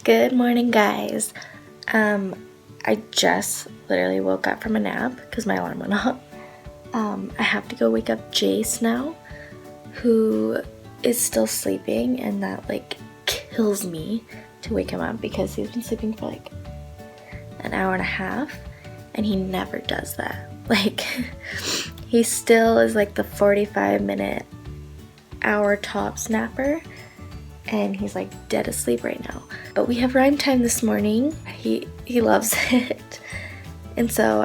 Good morning, guys. I just literally woke up from a nap because my alarm went off. I have to go wake up Jace now, who is still sleeping, and that like kills me to wake him up because he's been sleeping for like an hour and a half and he never does that. Like he still is like the 45-minute hour top snapper, and he's like dead asleep right now. But we have rhyme time this morning. He loves it. And so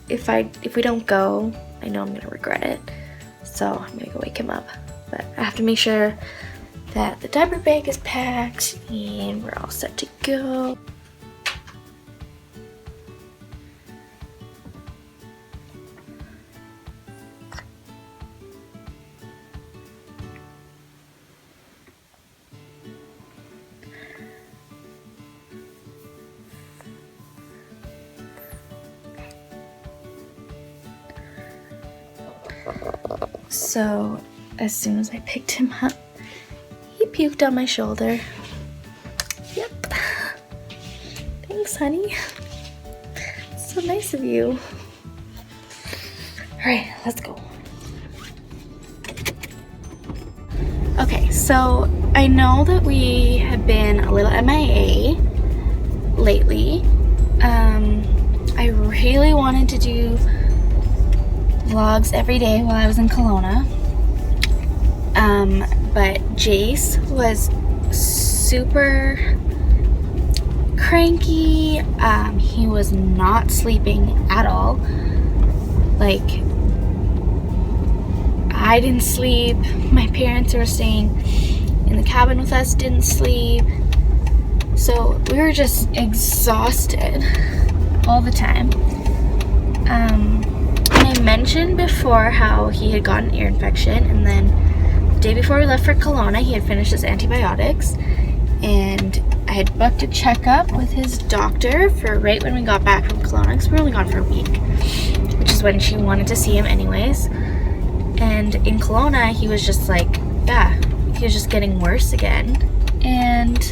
if we don't go, I know I'm gonna regret it. So I'm gonna go wake him up. But I have to make sure that the diaper bag is packed and we're all set to go. So as soon as I picked him up, he puked on my shoulder. Yep. Thanks, honey. So nice of you. Alright, let's go. Okay, so I know that we have been a little MIA lately. I really wanted to do vlogs every day while I was in Kelowna, but Jace was super cranky. He was not sleeping at all. Like, I didn't sleep, my parents who were staying in the cabin with us didn't sleep, so we were just exhausted all the time. I mentioned before how he had gotten an ear infection, and then the day before we left for Kelowna, he had finished his antibiotics, and I had booked a checkup with his doctor for right when we got back from Kelowna, because we were only gone for a week, which is when she wanted to see him anyways. And in Kelowna, he was just like, yeah, he was just getting worse again. And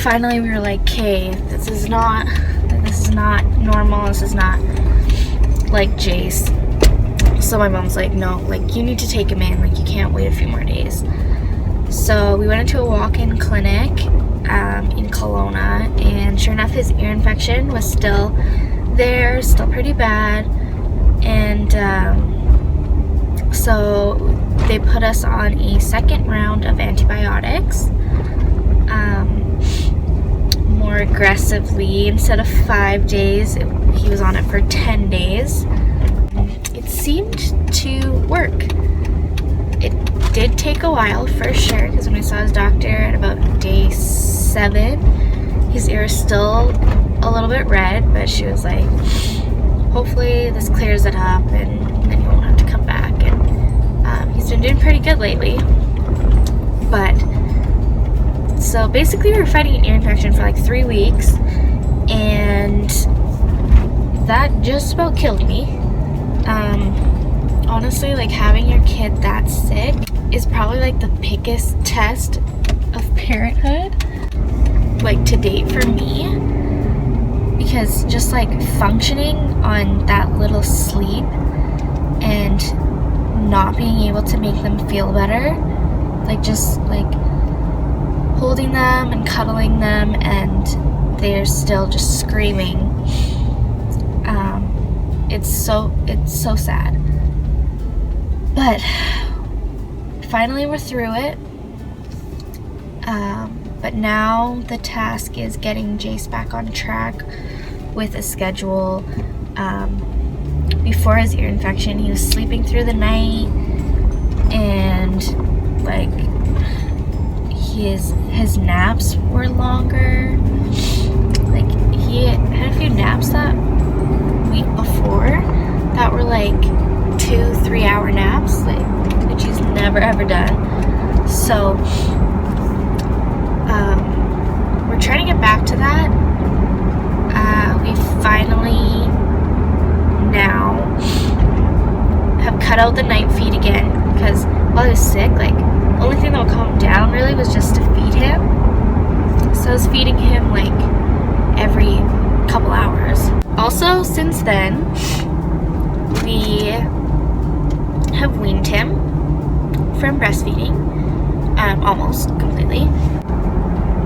finally we were like, okay, this is not normal, this is not like Jace. So my mom's like, no, like you need to take him in, like you can't wait a few more days. So we went into a walk-in clinic in Kelowna, and sure enough his ear infection was still there, still pretty bad. And so they put us on a second round of antibiotics, more aggressively. Instead of 5 days, he was on it for 10 days. It seemed to work. It did take a while for sure, because when I saw his doctor at about day 7, his ear is still a little bit red, but she was like, hopefully this clears it up and then you won't have to come back. And he's been doing pretty good lately. But so basically we were fighting an ear infection for like 3 weeks, and that just about killed me. Honestly, like having your kid that sick is probably like the biggest test of parenthood, like to date for me, because just like functioning on that little sleep and not being able to make them feel better, like just like holding them and cuddling them and they're still just screaming, it's so sad. But finally we're through it. But now the task is getting Jace back on track with a schedule. Before his ear infection, he was sleeping through the night, and like his naps were longer. Like he had a few naps that week before that were like 2-3 hour naps, like which he's never ever done. So we're trying to get back to that. We finally now have cut out the night feed again, because while he was sick, like only thing that would calm him down really was just to feed him. since then, we have weaned him from breastfeeding, almost completely.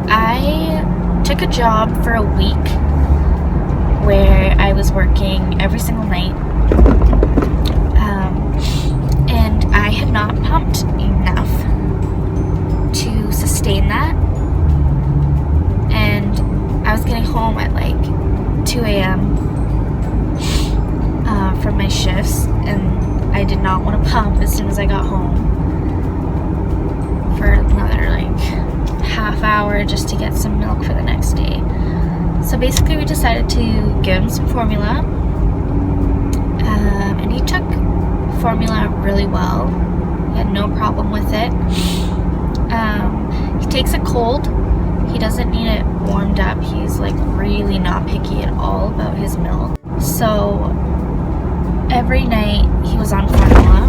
I took a job for a week where I was working every single night, and I had not pumped enough to sustain that, and I was getting home at like 2 a.m. From my shifts, and I did not want to pump as soon as I got home for another like half hour just to get some milk for the next day. So basically we decided to give him some formula, and he took formula really well. He had no problem with it. He takes it cold. He doesn't need it warmed up. He's like really not picky at all about his milk. So every night he was on formula,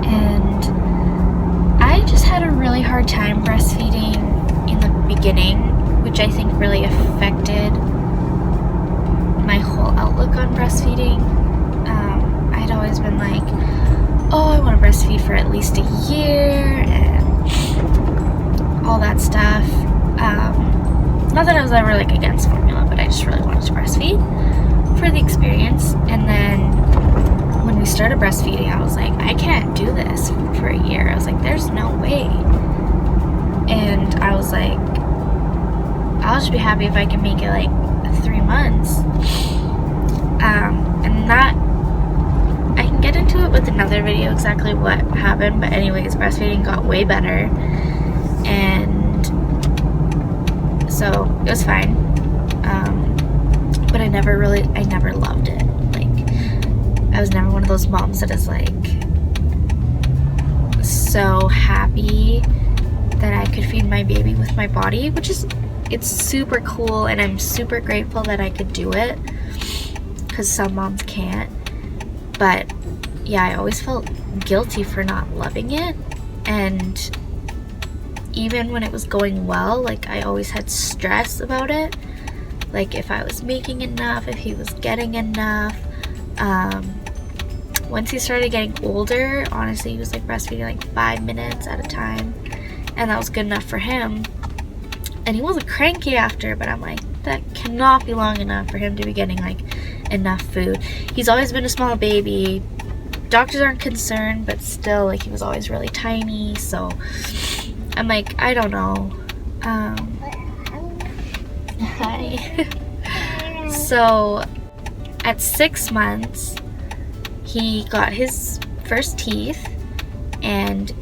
and I just had a really hard time breastfeeding in the beginning, which I think really affected my whole outlook on breastfeeding. I'd always been like, oh, I want to breastfeed for at least a year and all that stuff. Not that I was ever like against formula, but I just really wanted to breastfeed for the experience. And then when we started breastfeeding, I was like, I can't do this for a year. I was like, there's no way. And I was like, I'll just be happy if I can make it like 3 months. And that, I can get into it with another video exactly what happened, but anyways, breastfeeding got way better, and so it was fine. But I never loved it. Like, I was never one of those moms that is like so happy that I could feed my baby with my body, which is, it's super cool, and I'm super grateful that I could do it, because some moms can't. But yeah, I always felt guilty for not loving it, and even when it was going well, like I always had stress about it, like if I was making enough, if he was getting enough. Once he started getting older, honestly, he was like breastfeeding like 5 minutes at a time, and that was good enough for him. And he wasn't cranky after, but I'm like, that cannot be long enough for him to be getting like enough food. He's always been a small baby. Doctors aren't concerned, but still, like, he was always really tiny. So I'm like, I don't know. Hi. So at 6 months, he got his first teeth, and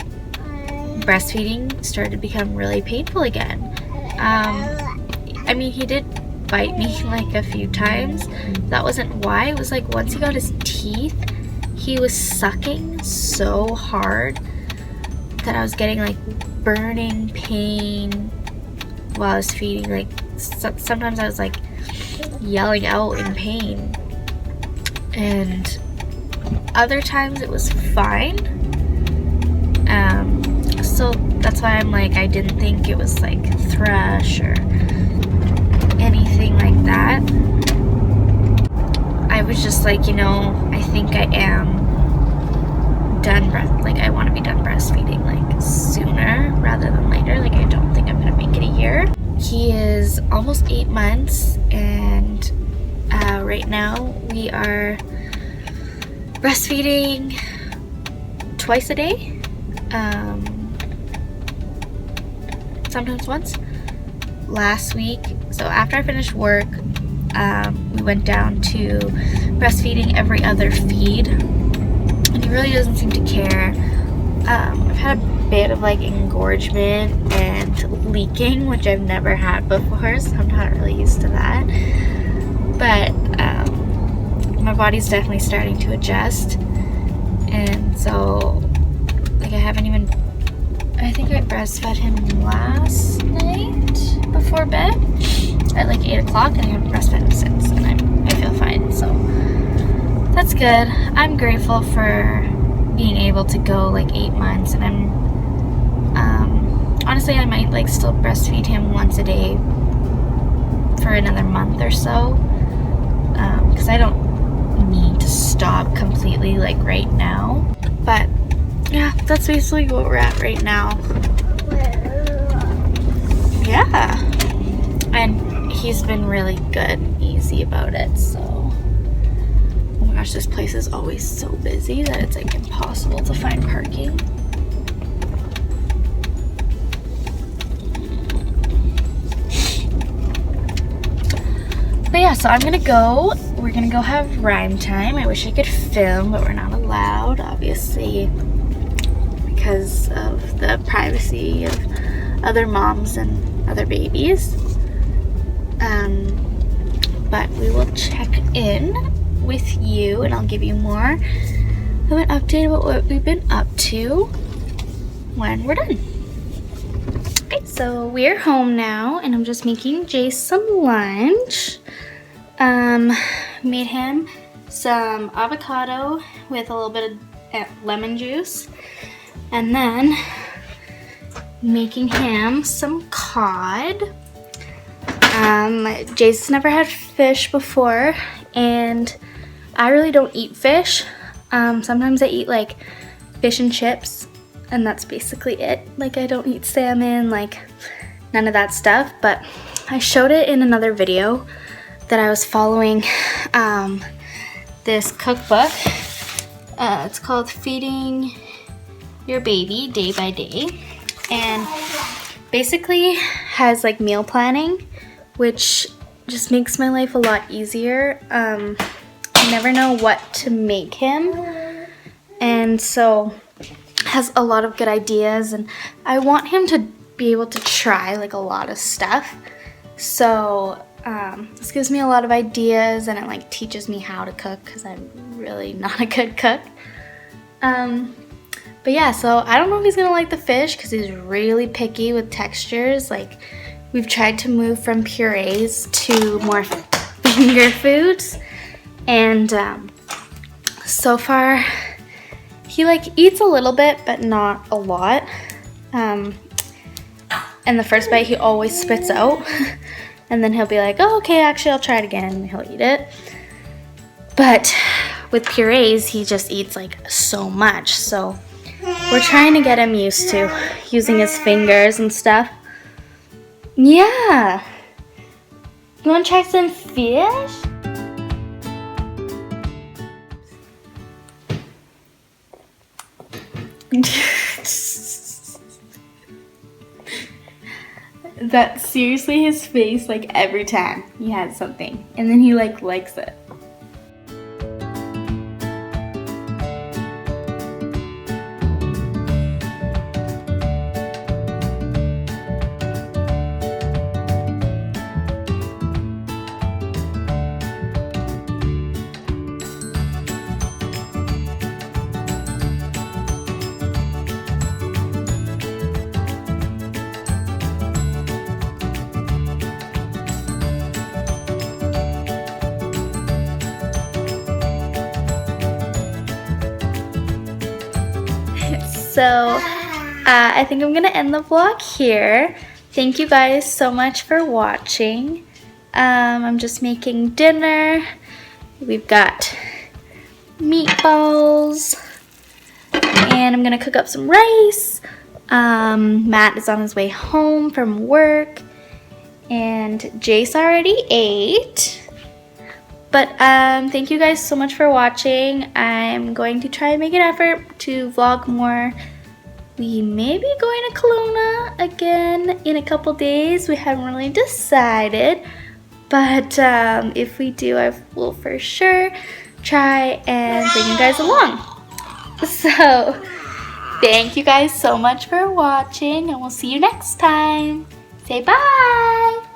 breastfeeding started to become really painful again. I mean, he did bite me like a few times. That wasn't why. It was like once he got his teeth, he was sucking so hard that I was getting like burning pain while I was feeding. Like sometimes I was like yelling out in pain, and other times it was fine. So that's why I'm like, I didn't think it was like thrush or anything like that. I was just like, you know, I think I am done I want to be done breastfeeding like sooner rather than later. Like, I don't think I'm gonna make it a year. He is almost 8 months, and right now we are breastfeeding twice a day, sometimes once. Last week, so after I finished work, we went down to breastfeeding every other feed, and he really doesn't seem to care. I've had a bit of like engorgement and leaking, which I've never had before, so I'm not really used to that. But my body's definitely starting to adjust, and so like I think I breastfed him last night before bed at like 8 o'clock, and I haven't breastfed him since, and I feel fine, so that's good. I'm grateful for being able to go like 8 months, and I'm honestly, I might like still breastfeed him once a day for another month or so, because because I don't need to stop completely like right now. But yeah, that's basically what we're at right now. Yeah, and he's been really good and easy about it, so. Oh my gosh, this place is always so busy that it's like impossible to find parking. But yeah, so I'm gonna go. We're gonna go have rhyme time. I wish I could film, but we're not allowed, obviously, because of the privacy of other moms and other babies. But we will check in with you, and I'll give you more of an update about what we've been up to when we're done. Okay, so we're home now, and I'm just making Jace some lunch. Made him some avocado with a little bit of lemon juice, and then making him some cod. Jace's never had fish before, and I really don't eat fish. Sometimes I eat like fish and chips, and that's basically it. Like, I don't eat salmon, like none of that stuff. But I showed it in another video that I was following this cookbook. It's called Feeding Your Baby Day by Day, and basically has like meal planning, which just makes my life a lot easier. I never know what to make him, and so has a lot of good ideas, and I want him to be able to try like a lot of stuff. So this gives me a lot of ideas, and it like teaches me how to cook, because I'm really not a good cook. But yeah, so I don't know if he's gonna like the fish, because he's really picky with textures. Like, we've tried to move from purees to more finger foods, and so far he like eats a little bit, but not a lot. And the first bite he always spits out. And then he'll be like, oh, okay, actually I'll try it again, and he'll eat it. But with purees, he just eats like so much. So we're trying to get him used to using his fingers and stuff. Yeah. You want to try some fish? That's seriously his face, like every time he has something, and then he like likes it. So I think I'm gonna end the vlog here. Thank you guys so much for watching. I'm just making dinner. We've got meatballs, and I'm gonna cook up some rice. Matt is on his way home from work, and Jace already ate. But thank you guys so much for watching. I'm going to try and make an effort to vlog more. We may be going to Kelowna again in a couple days. We haven't really decided. But if we do, I will for sure try and bring you guys along. So thank you guys so much for watching, and we'll see you next time. Say bye!